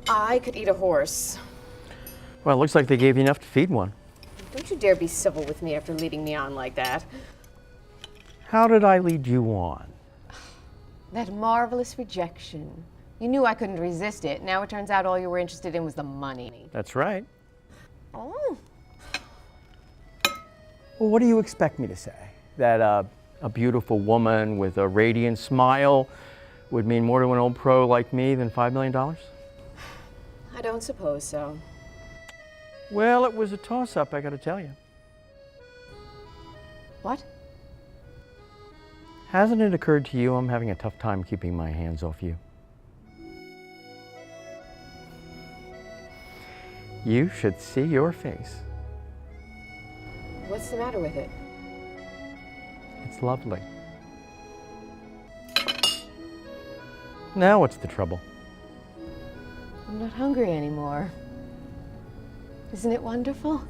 I could eat a horse. Well, it looks like they gave you enough to feed one. Don't you dare be civil with me after leading me on like that. How did I lead you on? That marvelous rejection. You knew I couldn't resist it. Now it turns out all you were interested in was the money. That's right. Oh. Well, what do you expect me to say? That a beautiful woman with a radiant smile would mean more to an old pro like me than $5 million? I don't suppose so. Well, it was a toss-up, I gotta tell you. What? Hasn't it occurred to you I'm having a tough time keeping my hands off you? You should see your face. What's the matter with it? It's lovely. Now what's the trouble? I'm not hungry anymore. Isn't it wonderful?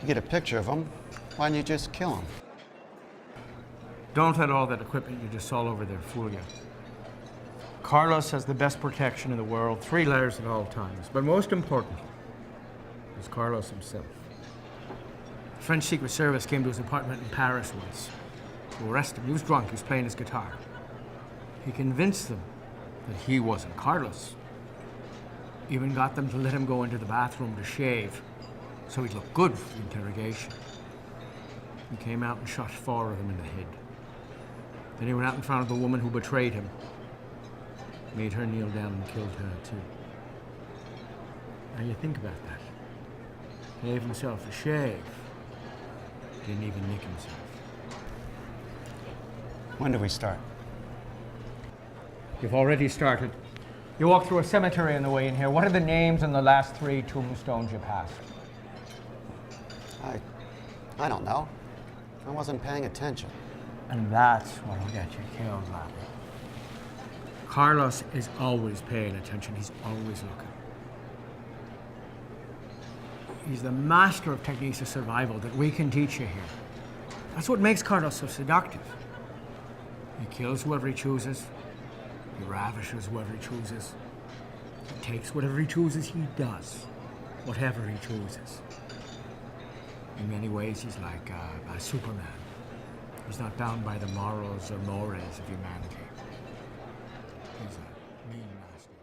You get a picture of him, why don't you just kill him? Don't let all that equipment you just saw over there fool you. Carlos has the best protection in the world, 3 layers at all times. But most important is Carlos himself. The French Secret Service came to his apartment in Paris once to arrest him. He was drunk, he was playing his guitar. He convinced them that he wasn't Carlos. Even got them to let him go into the bathroom to shave, so he'd look good for the interrogation. He came out and shot 4 of them in the head. Then he went out in front of the woman who betrayed him, made her kneel down and killed her too. Now you think about that. Gave himself a shave. Didn't even nick himself. When do we start? You've already started. You walk through a cemetery on the way in here. What are the names on the last 3 tombstones you passed? I don't know. I wasn't paying attention. And that's what'll get you killed, laddie. Carlos is always paying attention. He's always looking. He's the master of techniques of survival that we can teach you here. That's what makes Carlos so seductive. He kills whoever he chooses. He ravishes whoever he chooses. He takes whatever he chooses. He does whatever he chooses. In many ways, he's like a Superman. He's not bound by the morals or mores of humanity. He's a mean master.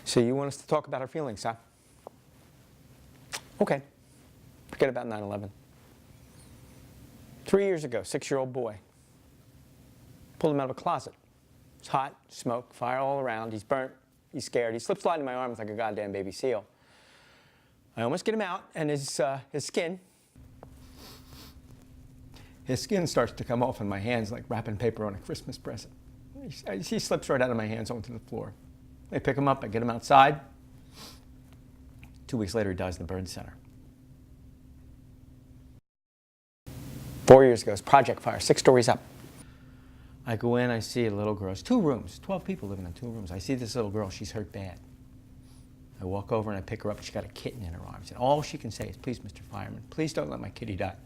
So you want us to talk about our feelings, huh? Okay. Forget about 9/11. 3 years ago, 6-year-old boy. Pulled him out of a closet. It's hot, smoke, fire all around. He's burnt. He's scared. He slips sliding in my arms like a goddamn baby seal. I almost get him out, and his skin starts to come off in my hands like wrapping paper on a Christmas present. He slips right out of my hands onto the floor. I pick him up, I get him outside. 2 weeks later, he dies in the burn center. 4 years ago, it's Project Fire, 6 stories up. I go in, I see a little girl. It's 2 rooms, 12 people living in 2 rooms. I see this little girl, she's hurt bad. I walk over and I pick her up, she's got a kitten in her arms. And all she can say is, please, Mr. Fireman, please don't let my kitty die.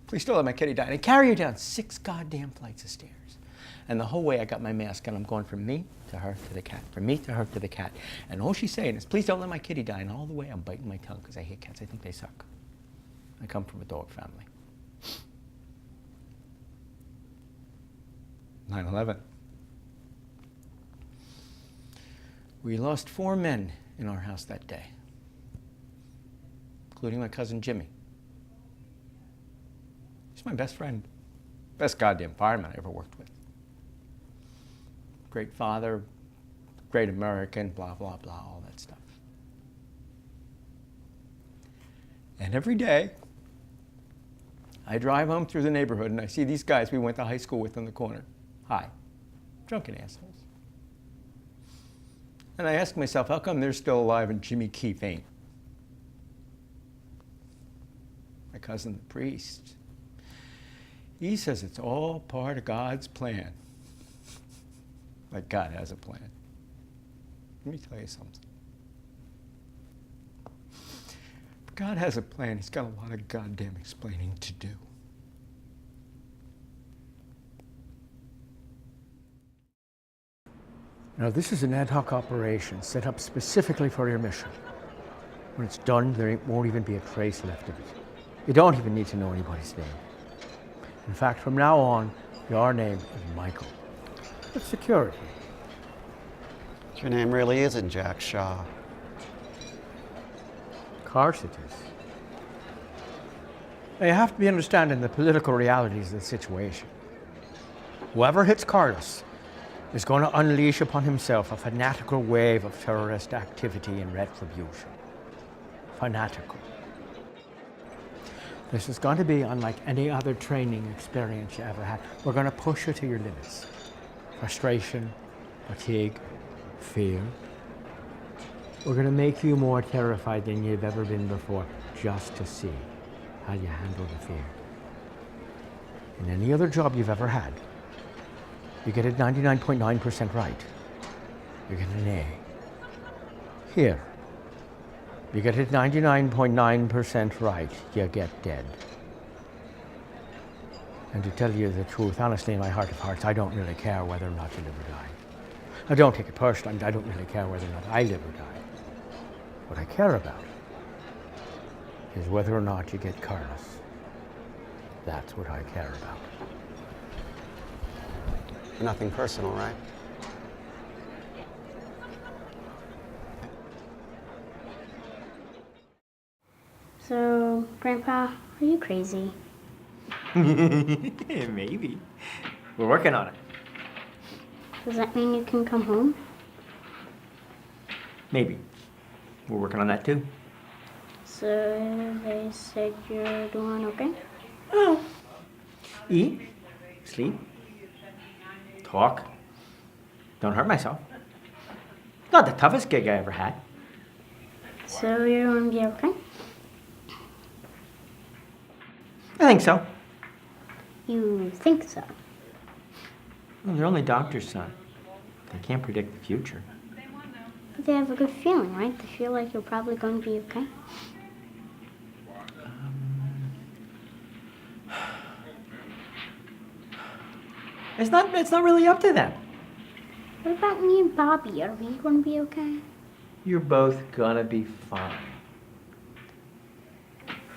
Please don't let my kitty die. And I carry her down 6 goddamn flights of stairs. And the whole way I got my mask and I'm going from me to her to the cat, from me to her to the cat. And all she's saying is, please don't let my kitty die. And all the way I'm biting my tongue because I hate cats. I think they suck. I come from a dog family. 9/11. We lost 4 men in our house that day, including my cousin Jimmy. He's my best friend. Best goddamn fireman I ever worked with. Great father, great American, blah, blah, blah, all that stuff. And every day, I drive home through the neighborhood and I see these guys we went to high school with on the corner. Hi, drunken assholes. And I ask myself, how come they're still alive and Jimmy Keefe ain't? My cousin, the priest, he says it's all part of God's plan. Like God has a plan. Let me tell you something. If God has a plan, he's got a lot of goddamn explaining to do. Now, this is an ad hoc operation set up specifically for your mission. When it's done, there won't even be a trace left of it. You don't even need to know anybody's name. In fact, from now on, your name is Michael. It's security. Your name really isn't Jack Shaw. Of course it is. Now, you have to be understanding the political realities of the situation. Whoever hits Carlos is going to unleash upon himself a fanatical wave of terrorist activity and retribution. Fanatical. This is going to be unlike any other training experience you ever had. We're going to push you to your limits. Frustration, fatigue, fear. We're going to make you more terrified than you've ever been before, just to see how you handle the fear. In any other job you've ever had, you get it 99.9% right. You get an A. Here, you get it 99.9% right, you get dead. And to tell you the truth, honestly, in my heart of hearts, I don't really care whether or not you live or die. I don't take it personally. I don't really care whether or not I live or die. What I care about is whether or not you get Carlos. That's what I care about. Nothing personal, right? So, Grandpa, are you crazy? Maybe. We're working on it. Does that mean you can come home? Maybe. We're working on that too. So, they said you're doing okay? Oh. Eat, sleep, talk. Don't hurt myself. Not the toughest gig I ever had. So, you're going to be okay? I think so. You think so? Well, they're only doctors, son. They can't predict the future. But they have a good feeling, right? They feel like you're probably going to be okay. It's not really up to them. What about me and Bobby? Are we going to be okay? You're both gonna be fine.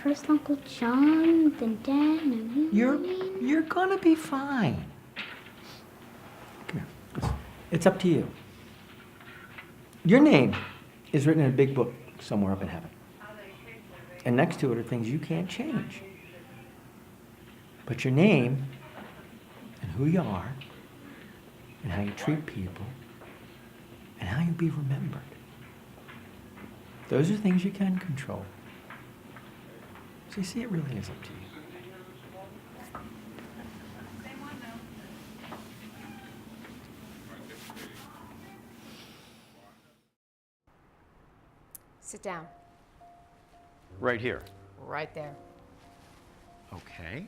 First Uncle John, then Dad, and me. You're gonna be fine. Come here. Listen. It's up to you. Your name is written in a big book somewhere up in heaven. And next to it are things you can't change. But your name and who you are and how you treat people and how you be remembered, those are things you can control. So you see, it really is up to you. Sit down. Right here. Right there. Okay.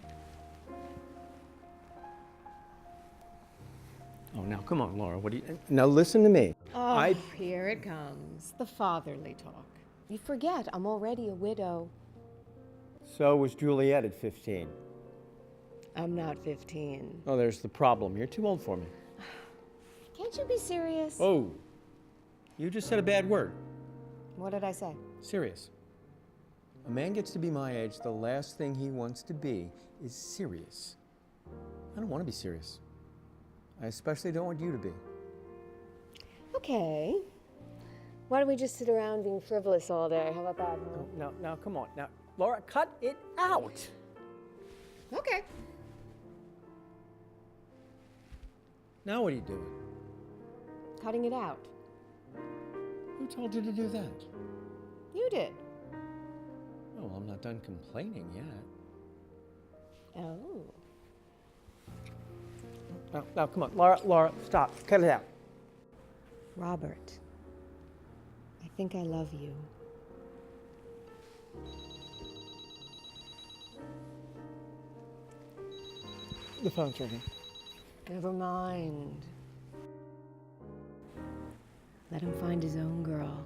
Oh, now come on, Laura. What do you? Now listen to me. Oh, here it comes. The fatherly talk. You forget, I'm already a widow. So was Juliet at 15. I'm not 15. Oh, there's the problem. You're too old for me. Can't you be serious? Oh, you just said a bad word. What did I say? Serious. A man gets to be my age, the last thing he wants to be is serious. I don't want to be serious. I especially don't want you to be. Okay. Why don't we just sit around being frivolous all day? How about that? Huh? No, come on. Now, Laura, cut it out. Okay. Now what are you doing? Cutting it out. Who told you to do that? You did. Oh, well, I'm not done complaining yet. Oh. Now, come on. Laura, stop. Cut it out. Robert, I think I love you. The phone's ringing. Never mind. Let him find his own girl.